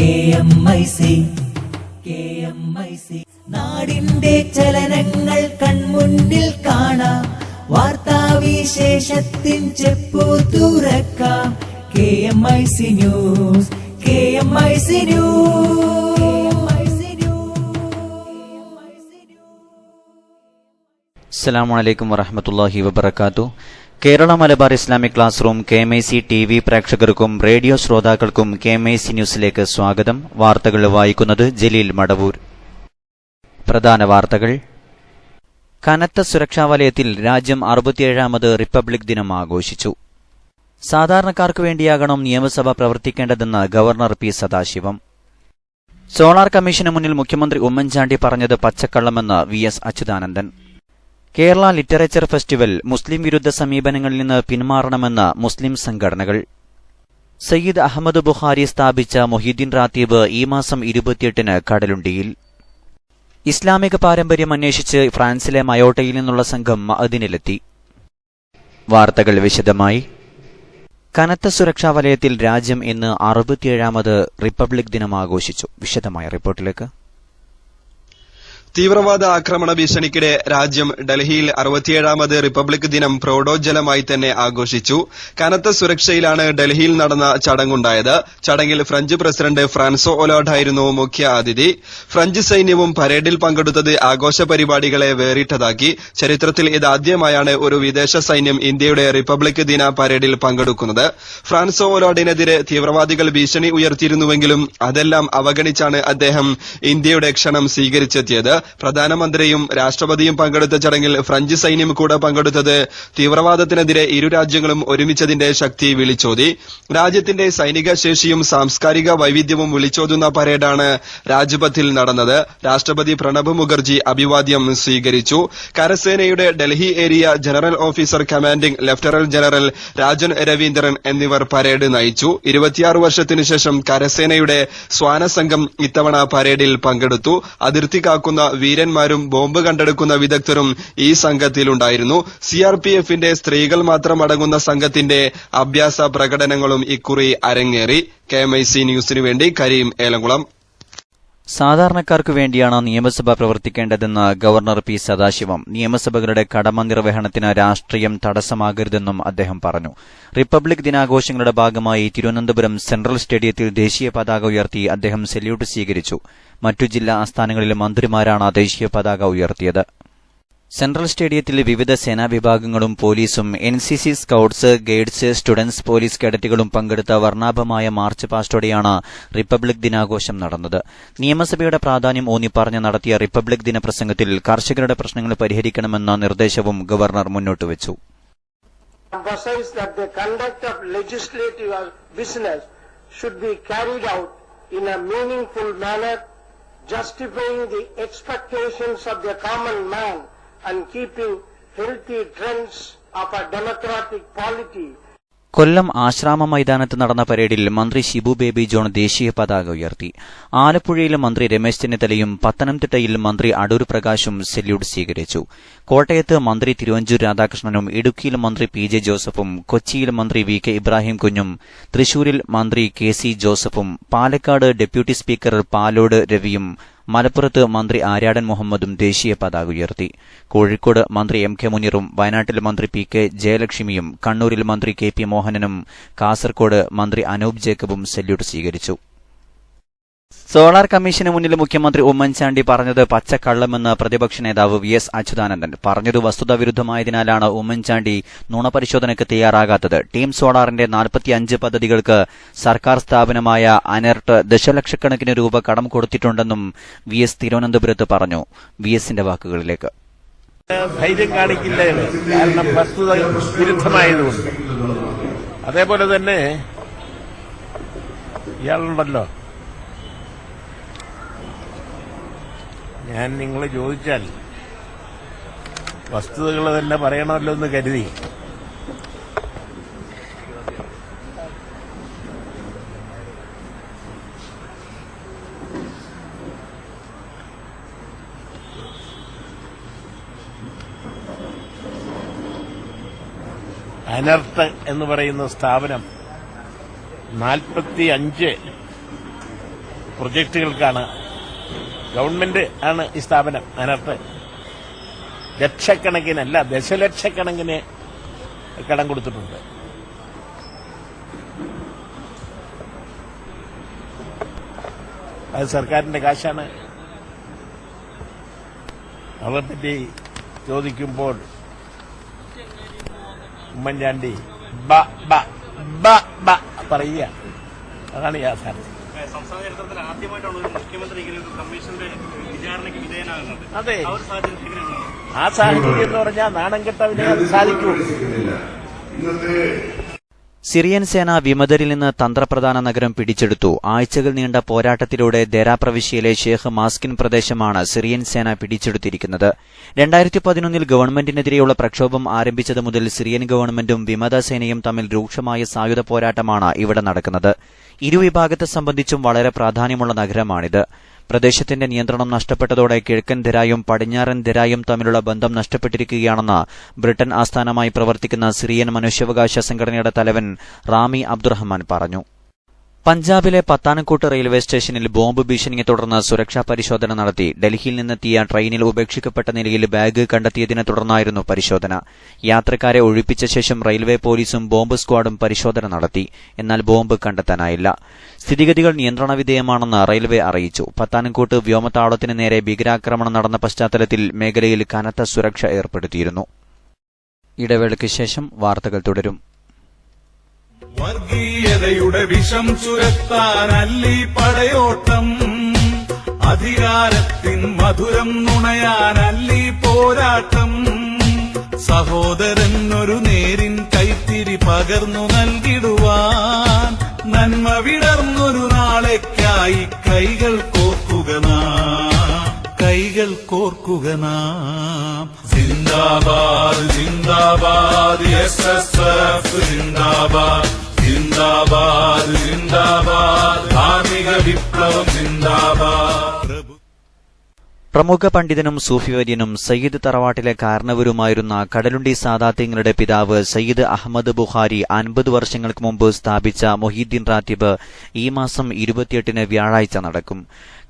KMIC നാടിന്റെ ചലനങ്ങൾ കൺമുന്നിൽ കാണാം, വാർത്താവിശേഷത്തിൻ ചെപ്പു തുറക്കാം. KMIC news, KMIC news. അസ്സലാമു അലൈക്കും വറഹ്മത്തുള്ളാഹി വബറകാതുഹു. Kerala Malabar Islamic class room KMIC TV പ്രേക്ഷകർക്കും റേഡിയോ ശ്രോതാക്കൾക്കും KMIC ന്യൂസിലേക്ക് സ്വാഗതം. വാർത്തകൾ വായിക്കുന്നത് ജലീൽ മടവൂർ. പ്രധാന വാർത്തകൾ. കനത്ത സുരക്ഷാ വലയത്തിൽ രാജ്യം 67ാമത് റിപ്പബ്ലിക് ദിനം ആഘോഷിച്ചു. സാധാരണക്കാർക്ക് വേണ്ടിയാകണം നിയമസഭ പ്രവർത്തിക്കേണ്ടതെന്ന് governor P Sadasivam. Solar commission മുന്നിൽ മുഖ്യമന്ത്രി ഉമ്മൻചാണ്ടി പറഞ്ഞത് പച്ചക്കള്ളമെന്ന് VS Achuthanandan. Kerala literature festival മുസ്ലിം വിരുദ്ധ സമീപനങ്ങളിൽ നിന്ന് പിന്മാറണമെന്ന് മുസ്ലിം സംഘടനകൾ. സയ്യിദ് അഹമ്മദ് ബുഖാരി സ്ഥാപിച്ച മൊഹീദ്ദീൻ റാത്തീബ് ഈ മാസം 28-ന് കടലുണ്ടിയിൽ. ഇസ്ലാമിക പാരമ്പര്യം അന്വേഷിച്ച് ഫ്രാൻസിലെ മയോട്ടയിൽ നിന്നുള്ള സംഘം മഅദിനിലെത്തി. വാർത്തകൾ വിശദമായി. കനത്ത സുരക്ഷാ വലയത്തിൽ രാജ്യം ഇന്ന് 67ാമത് റിപ്പബ്ലിക് ദിനം ആഘോഷിച്ചു. വിശദമായ റിപ്പോർട്ടിലേക്ക്. തീവ്രവാദ ആക്രമണ ഭീഷണിക്കിടെ രാജ്യം ഡൽഹിയിൽ 67ാമത് റിപ്പബ്ലിക് ദിനം പ്രൌഢോജ്വലമായി തന്നെ ആഘോഷിച്ചു. കനത്ത സുരക്ഷയിലാണ് ഡൽഹിയിൽ നടന്ന ചടങ്ങുണ്ടായത്. ചടങ്ങിൽ ഫ്രഞ്ച് പ്രസിഡന്റ് ഫ്രാൻസോ ഒലോഡായിരുന്നു മുഖ്യ അതിഥി. ഫ്രഞ്ച് സൈന്യവും പരേഡിൽ പങ്കെടുത്തത് ആഘോഷ പരിപാടികളെ വേറിട്ടതാക്കി. ചരിത്രത്തിൽ ഇതാദ്യമായാണ് ഒരു വിദേശ സൈന്യം ഇന്ത്യയുടെ റിപ്പബ്ലിക് ദിന പരേഡിൽ പങ്കെടുക്കുന്നത്. ഫ്രാൻസോ ഒലോഡിനെതിരെ തീവ്രവാദികൾ ഭീഷണി ഉയർത്തിയിരുന്നുവെങ്കിലും അതെല്ലാം അവഗണിച്ചാണ് അദ്ദേഹം ഇന്ത്യയുടെ ക്ഷണം സ്വീകരിച്ചെത്തിയത്. പ്രധാനമന്ത്രിയും രാഷ്ട്രപതിയും പങ്കെടുത്ത ചടങ്ങിൽ ഫ്രഞ്ച് സൈന്യം കൂടെ പങ്കെടുത്തത് തീവ്രവാദത്തിനെതിരെ ഇരു രാജ്യങ്ങളും ഒരുമിച്ചതിന്റെ ശക്തി വിളിച്ചോതി. രാജ്യത്തിന്റെ സൈനിക ശേഷിയും സാംസ്കാരിക വൈവിധ്യവും വിളിച്ചോതുന്ന പരേഡാണ് രാജ്പഥിൽ നടന്നത്. രാഷ്ട്രപതി പ്രണബ് മുഖർജി അഭിവാദ്യം സ്വീകരിച്ചു. കരസേനയുടെ Delhi area general officer commanding lieutenant general Rajan Raveendran എന്നിവർ പരേഡ് നയിച്ചു. 26 വർഷത്തിനുശേഷം കരസേനയുടെ ശ്വാനസംഘം ഇത്തവണ പരേഡിൽ പങ്കെടുത്തു. അതിർത്തി കാക്കുന്ന വീരന്മാരും ബോംബ് കണ്ടെടുക്കുന്ന വിദഗ്ധരും ഈ സംഘത്തിലുണ്ടായിരുന്നു. CRPFന്റെ സ്ത്രീകൾ മാത്രം അടങ്ങുന്ന സംഘത്തിന്റെ അഭ്യാസ പ്രകടനങ്ങളും ഇക്കുറി അരങ്ങേറി. KMIC ന്യൂസിനു വേണ്ടി കരീം ഏലംകുളം. സാധാരണക്കാർക്കു വേണ്ടിയാണ് നിയമസഭ പ്രവർത്തിക്കേണ്ടതെന്ന് ഗവർണർ പി സദാശിവം. നിയമസഭകളുടെ കടമ നിർവഹണത്തിന് രാഷ്ട്രീയം തടസ്സമാകരുതെന്നും അദ്ദേഹം പറഞ്ഞു. റിപ്പബ്ലിക് ദിനാഘോഷങ്ങളുടെ ഭാഗമായി തിരുവനന്തപുരം സെൻട്രൽ സ്റ്റേഡിയത്തിൽ ദേശീയ പതാക ഉയർത്തി അദ്ദേഹം സല്യൂട്ട് സ്വീകരിച്ചു. മറ്റു ജില്ലാ ആസ്ഥാനങ്ങളിൽ മന്ത്രിമാരാണ് ദേശീയ പതാക ഉയർത്തിയത്. സെൻട്രൽ സ്റ്റേഡിയത്തിൽ വിവിധ സേനാ വിഭാഗങ്ങളും പോലീസും NCC scouts, guides, students, police കേഡറ്റുകളും പങ്കെടുത്ത വർണ്ണാഭമായ മാർച്ച് പാസ്റ്റോടെയാണ് റിപ്പബ്ലിക് ദിനാഘോഷം നടന്നത്. നിയമസഭയുടെ പ്രാധാന്യം ഊന്നിപ്പറഞ്ഞ് നടത്തിയ റിപ്പബ്ലിക് ദിന പ്രസംഗത്തിൽ കർഷകരുടെ പ്രശ്നങ്ങൾ പരിഹരിക്കണമെന്ന നിർദ്ദേശവും governor മുന്നോട്ടുവച്ചു. justifying the expectations of the common man and keeping healthy trends of a democratic polity. കൊല്ലം ആശ്രാമ മൈതാനത്ത് നടന്ന പരേഡിൽ മന്ത്രി ഷിബു ബേബി ജോൺ ദേശീയ പതാക ഉയർത്തി. ആലപ്പുഴയിൽ മന്ത്രി രമേശ് ചെന്നിത്തലയും പത്തനംതിട്ടയിൽ മന്ത്രി അടൂർ പ്രകാശും സല്യൂട്ട് സ്വീകരിച്ചു. കോട്ടയത്ത് മന്ത്രി തിരുവഞ്ചൂർ രാധാകൃഷ്ണനും ഇടുക്കിയിൽ മന്ത്രി PJ ജോസഫും കൊച്ചിയിൽ മന്ത്രി VK ഇബ്രാഹിം കുഞ്ഞും തൃശൂരിൽ മന്ത്രി KC ജോസഫും പാലക്കാട് ഡെപ്യൂട്ടി സ്പീക്കർ പാലോട് രവിയും മലപ്പുറത്ത് മന്ത്രി ആര്യാടൻ മുഹമ്മദും ദേശീയ പതാക ഉയർത്തി. കോഴിക്കോട് മന്ത്രി MK മുനീറും വയനാട്ടിൽ മന്ത്രി PK ജയലക്ഷ്മിയും കണ്ണൂരിൽ മന്ത്രി KP മോഹനനും കാസർകോട് മന്ത്രി അനൂപ് ജേക്കബും സല്യൂട്ട് സ്വീകരിച്ചു. സോളാർ കമ്മീഷന് മുന്നിൽ മുഖ്യമന്ത്രി ഉമ്മൻചാണ്ടി പറഞ്ഞത് പച്ചക്കള്ളമെന്ന് പ്രതിപക്ഷ നേതാവ് VS അച്യുതാനന്ദൻ. പറഞ്ഞത് വസ്തുതാവിരുദ്ധമായതിനാലാണ് ഉമ്മൻചാണ്ടി നുണപരിശോധനയ്ക്ക് തയ്യാറാകാത്തത്. ടീം സോളാറിന്റെ 45 പദ്ധതികൾക്ക് സർക്കാർ സ്ഥാപനമായ അനെർട്ട് ദശലക്ഷക്കണക്കിന് രൂപ കടം കൊടുത്തിട്ടുണ്ടെന്നും VS തിരുവനന്തപുരത്ത് പറഞ്ഞു. VSന്റെ വാക്കുകളിലേക്ക്. ധൈര്യം കാണിക്കില്ല, കാരണം വസ്തുത വിരുദ്ധമായതുകൊണ്ട്. അതേപോലെ തന്നെ ഇയാളുണ്ടല്ലോ, ഞാൻ നിങ്ങൾ ചോദിച്ചാൽ വസ്തുതകൾ തന്നെ പറയണമല്ലോ എന്ന് കരുതി അനർട്ട് എന്ന് പറയുന്ന സ്ഥാപനം 45 പ്രൊജക്ടുകൾക്കാണ് ഗവൺമെന്റ് ആണ് ഈ സ്ഥാപനം. അതിനകത്ത് ലക്ഷക്കണക്കിനല്ല ദശലക്ഷക്കണക്കിന് കടം കൊടുത്തിട്ടുണ്ട്. അത് സർക്കാരിന്റെ കാശാണ്. അവരെപ്പറ്റി ചോദിക്കുമ്പോൾ ഉമ്മൻചാണ്ടി പറയുക. അതാണ് യാഥാർത്ഥ്യം. സംസ്ഥാന ചരിത്രത്തിൽ ആദ്യമായിട്ടാണ് ഒരു മുഖ്യമന്ത്രി കമ്മീഷന്റെ വിചാരണയ്ക്ക് വിധേയനാകുന്നത്. അതെ, ആ സാഹചര്യം എന്ന് പറഞ്ഞാൽ നാണം കെട്ടവിനെ അത് സാധിക്കൂ. സിറിയൻ സേന വിമതരിൽ നിന്ന് തന്ത്രപ്രധാന നഗരം പിടിച്ചെടുത്തു. ആഴ്ചകൾ നീണ്ട പോരാട്ടത്തിലൂടെ ദെര പ്രവിശ്യയിലെ ഷേഖ് മാസ്കിൻ പ്രദേശമാണ് സിറിയൻ സേന പിടിച്ചെടുത്തിരിക്കുന്നത്. 2011 ഗവൺമെന്റിനെതിരെയുള്ള പ്രക്ഷോഭം ആരംഭിച്ചത് മുതൽ സിറിയൻ ഗവൺമെന്റും വിമത സേനയും തമ്മിൽ രൂക്ഷമായ സായുധ പോരാട്ടമാണ് ഇവിടെ നടക്കുന്നത്. ഇരുവിഭാഗത്തെ സംബന്ധിച്ചും വളരെ പ്രാധാന്യമുള്ള നഗരമാണിത്. പ്രദേശത്തിന്റെ നിയന്ത്രണം നഷ്ടപ്പെട്ടതോടെ കിഴക്കൻ ദെരായും പടിഞ്ഞാറൻ ദെരായും തമ്മിലുള്ള ബന്ധം നഷ്ടപ്പെട്ടിരിക്കുകയാണെന്ന് ബ്രിട്ടൻ ആസ്ഥാനമായി പ്രവർത്തിക്കുന്ന സിറിയൻ മനുഷ്യാവകാശ സംഘടനയുടെ തലവൻ റാമി അബ്ദുറഹ്മാൻ പറഞ്ഞു. പഞ്ചാബിലെ പത്താനംകോട്ട് റെയിൽവേ സ്റ്റേഷനിൽ ബോംബ് ഭീഷണിയെ തുടർന്ന് സുരക്ഷാ പരിശോധന നടത്തി. ഡൽഹിയിൽ നിന്നെത്തിയ ട്രെയിനിൽ ഉപേക്ഷിക്കപ്പെട്ട നിലയിൽ ബാഗ് കണ്ടെത്തിയതിനെ തുടർന്നായിരുന്നു പരിശോധന. യാത്രക്കാരെ ഒഴിപ്പിച്ച ശേഷം റെയിൽവേ പോലീസും ബോംബ് സ്ക്വാഡും പരിശോധന നടത്തി. എന്നാൽ ബോംബ് കണ്ടെത്താനായില്ല. സ്ഥിതിഗതികൾ നിയന്ത്രണവിധേയമാണെന്ന് റെയിൽവേ അറിയിച്ചു. പത്താനംകോട്ട് വ്യോമതാവളത്തിന് നേരെ ഭീകരാക്രമണം നടന്ന പശ്ചാത്തലത്തിൽ മേഖലയിൽ കനത്ത സുരക്ഷ ഏർപ്പെടുത്തിയിരുന്നു. ഇടവേളയ്ക്ക് ശേഷം വാർത്തകൾ തുടരും. വർഗീയതയുടെ വിഷം ചുരത്താനല്ലീ പടയോട്ടം, അധികാരത്തിൻ മധുരം നുണയാനല്ലീ പോരാട്ടം. സഹോദരൻ ഒരു നേരിൻ കൈത്തിരി പകർന്നു നൽകിടുവാൻ, നന്മ വിടർന്നൊരു നാളേക്കായി കൈകൾ കോർക്കുക നാം, കൈകൾ കോർക്കുക നാം. സിന്ദാബാദ് സിന്ദാബാദ് SSF സിന്ദാബാദ്, സിന്ദാബാദ് സിന്ദാബാദ്, ധാർമ്മിക വിപ്ലവം സിന്ദാബാദ്. പ്രമുഖ പണ്ഡിതനും സൂഫിവര്യനും സയ്യിദ് തറവാട്ടിലെ കാരണവരുമായിരുന്ന കടലുണ്ടി സാദാത്യങ്ങളുടെ പിതാവ് സയ്യിദ് അഹമ്മദ് ബുഖാരി 50 വർഷങ്ങൾക്ക് മുമ്പ് സ്ഥാപിച്ച മൊഹീദ്ദീൻ റാത്തിബ് ഈ മാസം 28-ന് വ്യാഴാഴ്ച നടക്കും.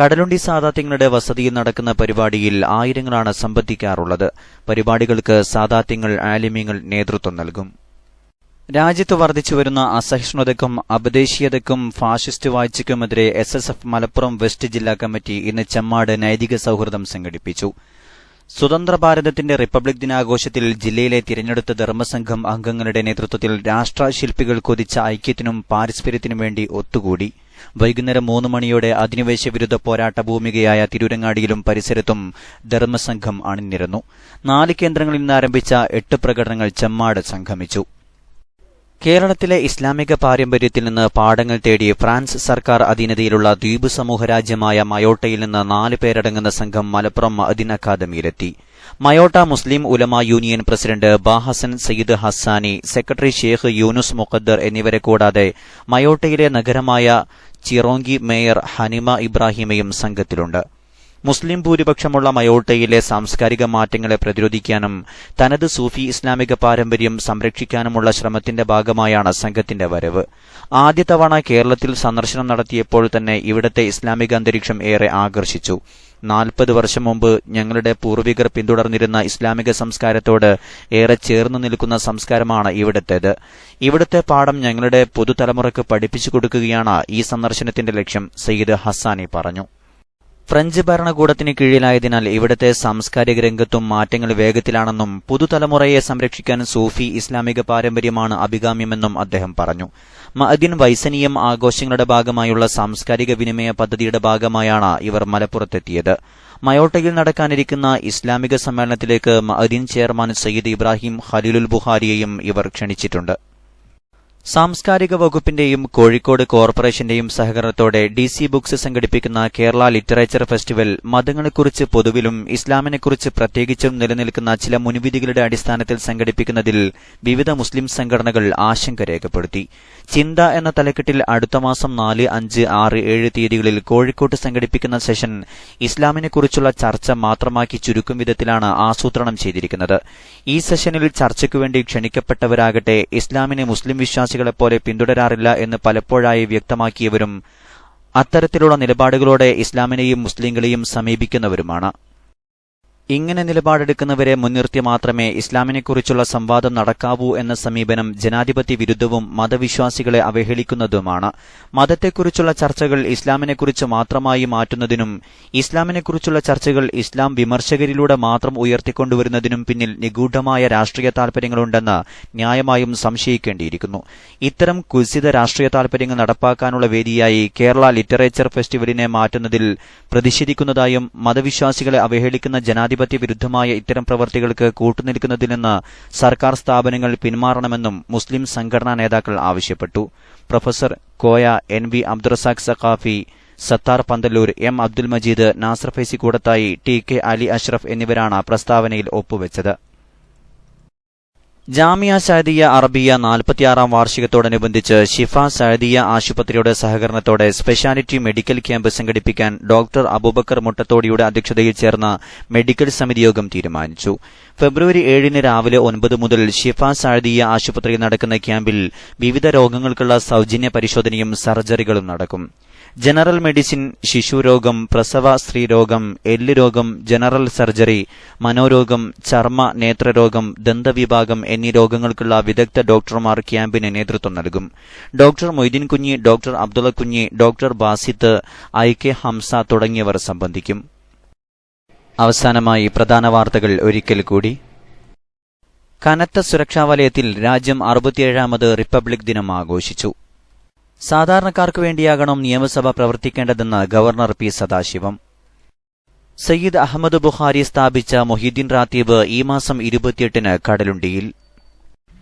കടലുണ്ടി സാദാത്യങ്ങളുടെ വസതിയിൽ നടക്കുന്ന പരിപാടിയിൽ ആയിരങ്ങളാണ് സംബന്ധിക്കാറുള്ളത്. പരിപാടികൾക്ക് സാദാത്യങ്ങൾ ആലിമീങ്ങൾ നേതൃത്വം നൽകും. രാജ്യത്ത് വർദ്ധിച്ചുവരുന്ന അസഹിഷ്ണുതയ്ക്കും അപദേശീയതയ്ക്കും ഫാഷിസ്റ്റ് വാഴ്ചയ്ക്കുമെതിരെ SSF മലപ്പുറം വെസ്റ്റ് ജില്ലാ കമ്മിറ്റി ഇന്ന് ചെമ്മാട് നൈതിക സൌഹൃദം സംഘടിപ്പിച്ചു. സ്വതന്ത്ര ഭാരതത്തിന്റെ റിപ്പബ്ലിക് ദിനാഘോഷത്തിൽ ജില്ലയിലെ തിരഞ്ഞെടുത്ത ധർമ്മസംഘം അംഗങ്ങളുടെ നേതൃത്വത്തിൽ രാഷ്ട്രശില്പികൾ കൊതിച്ച ഐക്യത്തിനും പാരസ്പര്യത്തിനും വേണ്ടി ഒത്തുകൂടി. വൈകുന്നേരം 3 മണിയോടെ അധിനിവേശ വിരുദ്ധ പോരാട്ട ഭൂമികയായ തിരൂരങ്ങാടിയിലും പരിസരത്തും ധർമ്മസംഘം അണിനിരന്നു. 4 കേന്ദ്രങ്ങളിൽ നിന്ന് ആരംഭിച്ച 8 പ്രകടനങ്ങൾ ചെമ്മാട് സംഗമിച്ചു. കേരളത്തിലെ ഇസ്ലാമിക പാരമ്പര്യത്തിൽ നിന്ന് പാഠങ്ങൾ തേടി ഫ്രാൻസ് സർക്കാർ അധീനതയിലുള്ള ദ്വീപ് സമൂഹ രാജ്യമായ മയോട്ടയിൽ നിന്ന് 4 പേരടങ്ങുന്ന സംഘം മലപ്പുറം മഅദിൻ അക്കാദമിയിലെത്തി. മയോട്ട മുസ്ലിം ഉലമ യൂണിയൻ പ്രസിഡന്റ് ബാഹസൻ സയ്യിദ് ഹസ്സാനി, സെക്രട്ടറി ഷേഖ് യൂനുസ് മുഖദ്ദർ എന്നിവരെ കൂടാതെ മയോട്ടയിലെ നഗരമായ ചിറോങ്കി മേയർ ഹനിമ ഇബ്രാഹിമയും സംഘത്തിലുണ്ട്. മുസ്ലിം ഭൂരിപക്ഷമുള്ള മയോട്ടയിലെ സാംസ്കാരിക മാറ്റങ്ങളെ പ്രതിരോധിക്കാനും തനത് സൂഫി ഇസ്ലാമിക പാരമ്പര്യം സംരക്ഷിക്കാനുമുള്ള ശ്രമത്തിന്റെ ഭാഗമായാണ് സംഘത്തിന്റെ വരവ്. ആദ്യ തവണ കേരളത്തിൽ സന്ദർശനം നടത്തിയപ്പോൾ തന്നെ ഇവിടത്തെ ഇസ്ലാമിക അന്തരീക്ഷം ഏറെ ആകർഷിച്ചു. 40 വർഷം മുമ്പ് ഞങ്ങളുടെ പൂർവികർ പിന്തുടർന്നിരുന്ന ഇസ്ലാമിക സംസ്കാരത്തോട് ഏറെ ചേർന്നു നിൽക്കുന്ന സംസ്കാരമാണ് ഇവിടത്തേത്. ഇവിടുത്തെ പാഠം ഞങ്ങളുടെ പുതുതലമുറയ്ക്ക് പഠിപ്പിച്ചു കൊടുക്കുകയാണ് ഈ സന്ദർശനത്തിന്റെ ലക്ഷ്യം, സയ്യിദ് ഹസ്സാനി പറഞ്ഞു. ഫ്രഞ്ച് ഭരണകൂടത്തിന് കീഴിലായതിനാൽ ഇവിടത്തെ സാംസ്കാരിക രംഗത്തും മാറ്റങ്ങൾ വേഗത്തിലാണെന്നും പുതുതലമുറയെ സംരക്ഷിക്കാൻ സൂഫി ഇസ്ലാമിക പാരമ്പര്യമാണ് അഭികാമ്യമെന്നും അദ്ദേഹം പറഞ്ഞു. മഅദിൻ വൈസനീയം ആഘോഷങ്ങളുടെ ഭാഗമായുള്ള സാംസ്കാരിക വിനിമയ പദ്ധതിയുടെ ഭാഗമായാണ് ഇവർ മലപ്പുറത്തെത്തിയത്. മയോട്ടയിൽ നടക്കാനിരിക്കുന്ന ഇസ്ലാമിക സമ്മേളനത്തിലേക്ക് മഅദിൻ ചെയർമാൻ സയ്യിദ് ഇബ്രാഹിം ഖലീലുൽ ബുഖാരിയെയും ഇവർ ക്ഷണിച്ചിട്ടുണ്ട്. സാംസ്കാരിക വകുപ്പിന്റെയും കോഴിക്കോട് കോർപ്പറേഷന്റെയും സഹകരണത്തോടെ DC ബുക്സ് സംഘടിപ്പിക്കുന്ന കേരള ലിറ്ററേച്ചർ ഫെസ്റ്റിവൽ മതങ്ങളെക്കുറിച്ച് പൊതുവിലും ഇസ്ലാമിനെക്കുറിച്ച് പ്രത്യേകിച്ചും നിലനിൽക്കുന്ന ചില മുൻവിധികളുടെ അടിസ്ഥാനത്തിൽ സംഘടിപ്പിക്കുന്നതിൽ വിവിധ മുസ്ലിം സംഘടനകൾ ആശങ്ക രേഖപ്പെടുത്തി. ചിന്ത എന്ന തലക്കെട്ടിൽ അടുത്ത മാസം 4, 5, 6, 7 തീയതികളിൽ കോഴിക്കോട്ട് സംഘടിപ്പിക്കുന്ന സെഷൻ ഇസ്ലാമിനെക്കുറിച്ചുള്ള ചർച്ച മാത്രമാക്കി ചുരുക്കും വിധത്തിലാണ് ആസൂത്രണം ചെയ്തിരിക്കുന്നത്. ഈ സെഷനിൽ ചർച്ചയ്ക്കുവേണ്ടി ക്ഷണിക്കപ്പെട്ടവരാകട്ടെ ഇസ്ലാമിനെ മുസ്ലിം വിശ്വാസികളെപ്പോലെ പിന്തുടരാറില്ല എന്ന് പലപ്പോഴായി വ്യക്തമാക്കിയവരും അത്തരത്തിലുള്ള നിലപാടുകളോടെ ഇസ്ലാമിനെയും മുസ്ലിങ്ങളെയും സമീപിക്കുന്നവരുമാണ്. ഇങ്ങനെ നിലപാടെടുക്കുന്നവരെ മുൻനിർത്തി മാത്രമേ ഇസ്ലാമിനെക്കുറിച്ചുള്ള സംവാദം നടക്കാവൂ എന്ന സമീപനം ജനാധിപത്യ വിരുദ്ധവും മതവിശ്വാസികളെ അവഹേളിക്കുന്നതുമാണ്. മതത്തെക്കുറിച്ചുള്ള ചർച്ചകൾ ഇസ്ലാമിനെക്കുറിച്ച് മാത്രമായി മാറ്റുന്നതിനും ഇസ്ലാമിനെക്കുറിച്ചുള്ള ചർച്ചകൾ ഇസ്ലാം വിമർശകരിലൂടെ മാത്രം ഉയർത്തിക്കൊണ്ടുവരുന്നതിനും പിന്നിൽ നിഗൂഢമായ രാഷ്ട്രീയ താൽപര്യങ്ങളുണ്ടെന്ന് ന്യായമായും സംശയിക്കേണ്ടിയിരിക്കുന്നു. ഇത്തരം കുൽസിത രാഷ്ട്രീയ താൽപര്യങ്ങൾ നടപ്പാക്കാനുള്ള വേദിയായി കേരള ലിറ്ററേച്ചർ ഫെസ്റ്റിവലിനെ മാറ്റുന്നതിൽ പ്രതിഷേധിക്കുന്നതായും മതവിശ്വാസികളെ അവഹേളിക്കുന്ന ജനാധിപത്യ വിരുദ്ധമായ ഇത്തരം പ്രവൃത്തികൾക്ക് കൂട്ടുനിൽക്കുന്നതിൽ നിന്ന് സർക്കാർ സ്ഥാപനങ്ങൾ പിന്മാറണമെന്നും മുസ്ലിം സംഘടനാ നേതാക്കൾ ആവശ്യപ്പെട്ടു. Professor Koya, NV Abdurazak Saqafi, Sathar Panthalloor, M Abdul Majeed, Nasar Faizy Koodathai, TK Ali Ashraf എന്നിവരാണ് പ്രസ്താവനയിൽ ഒപ്പുവെച്ചത്. ജാമിയ സഅദിയ അറബിയ 46-ാം വാർഷികത്തോടനുബന്ധിച്ച് ഷിഫ സഅദിയ ആശുപത്രിയുടെ സഹകരണത്തോടെ സ്പെഷ്യാലിറ്റി മെഡിക്കൽ ക്യാമ്പ് സംഘടിപ്പിക്കാൻ ഡോക്ടർ അബൂബക്കർ മുട്ടത്തോടിയുടെ അധ്യക്ഷതയിൽ ചേർന്ന മെഡിക്കൽ സമിതി യോഗം തീരുമാനിച്ചു. ഫെബ്രുവരി 7 രാവിലെ 9 മുതൽ ഷിഫ സഅദിയ ആശുപത്രിയിൽ നടക്കുന്ന ക്യാമ്പിൽ വിവിധ രോഗങ്ങൾക്കുള്ള സൌജന്യ പരിശോധനയും സർജറികളും നടക്കും. ജനറൽ മെഡിസിൻ, ശിശുരോഗം, പ്രസവ സ്ത്രീരോഗം, എല്ല് രോഗം, ജനറൽ സർജറി, മനോരോഗം, ചർമ്മ നേത്രരോഗം, ദന്തവിഭാഗം എന്നീ രോഗങ്ങൾക്കുള്ള വിദഗ്ധ ഡോക്ടർമാർ ക്യാമ്പിന് നേതൃത്വം നൽകും. ഡോക്ടർ മൊയ്തീൻ കുഞ്ഞി, ഡോക്ടർ അബ്ദുള്ള കുഞ്ഞി, ഡോക്ടർ ബാസിത്ത്, IK ഹംസ തുടങ്ങിയവർ സംബന്ധിക്കും. അവസാനമായി പ്രധാന വാർത്തകൾ ഒരിക്കൽ കൂടി. കനത്ത സുരക്ഷാ വലയത്തിൽ രാജ്യം 67ാമത് റിപ്പബ്ലിക് ദിനം ആഘോഷിച്ചു. സാധാരണക്കാർക്കു വേണ്ടിയാകണം നിയമസഭ പ്രവർത്തിക്കേണ്ടതെന്ന് ഗവർണർ P സദാശിവം. സയ്യിദ് അഹമ്മദ് ബുഖാരി സ്ഥാപിച്ച മൊഹീദ്ദീൻ റാത്തീബ് ഈ മാസം 28-ന് കടലുണ്ടിയിൽ.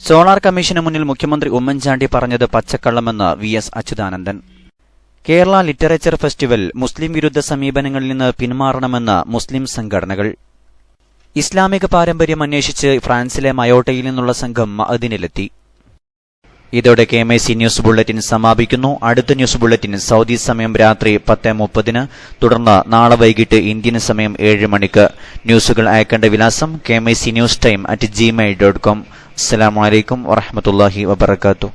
സോളാർ കമ്മീഷന് മുന്നിൽ മുഖ്യമന്ത്രി ഉമ്മൻചാണ്ടി പറഞ്ഞത് പച്ചക്കള്ളമെന്ന് VS Achuthanandan. Kerala literature festival മുസ്ലിം വിരുദ്ധ സമീപനങ്ങളിൽ നിന്ന് പിന്മാറണമെന്ന് മുസ്ലിം സംഘടനകൾ. ഇസ്ലാമിക പാരമ്പര്യം അന്വേഷിച്ച് ഫ്രാൻസിലെ മയോട്ടയിൽ നിന്നുള്ള സംഘം മഅദിനിലെത്തി. ഇതോടെ KMIC ന്യൂസ് ബുള്ളറ്റിൻ സമാപിക്കുന്നു. അടുത്ത ന്യൂസ് ബുള്ളറ്റിൻ സൗദി സമയം രാത്രി 10:30, തുടർന്ന് നാളെ വൈകിട്ട് ഇന്ത്യൻ സമയം 7 മണിക്ക്. ന്യൂസുകൾ അയക്കേണ്ട വിലാസം KMIC News Time @gmail.com. അസ്സലാമു അലൈക്കും വറഹ്മത്തുള്ളാഹി വബറകാതുഹു.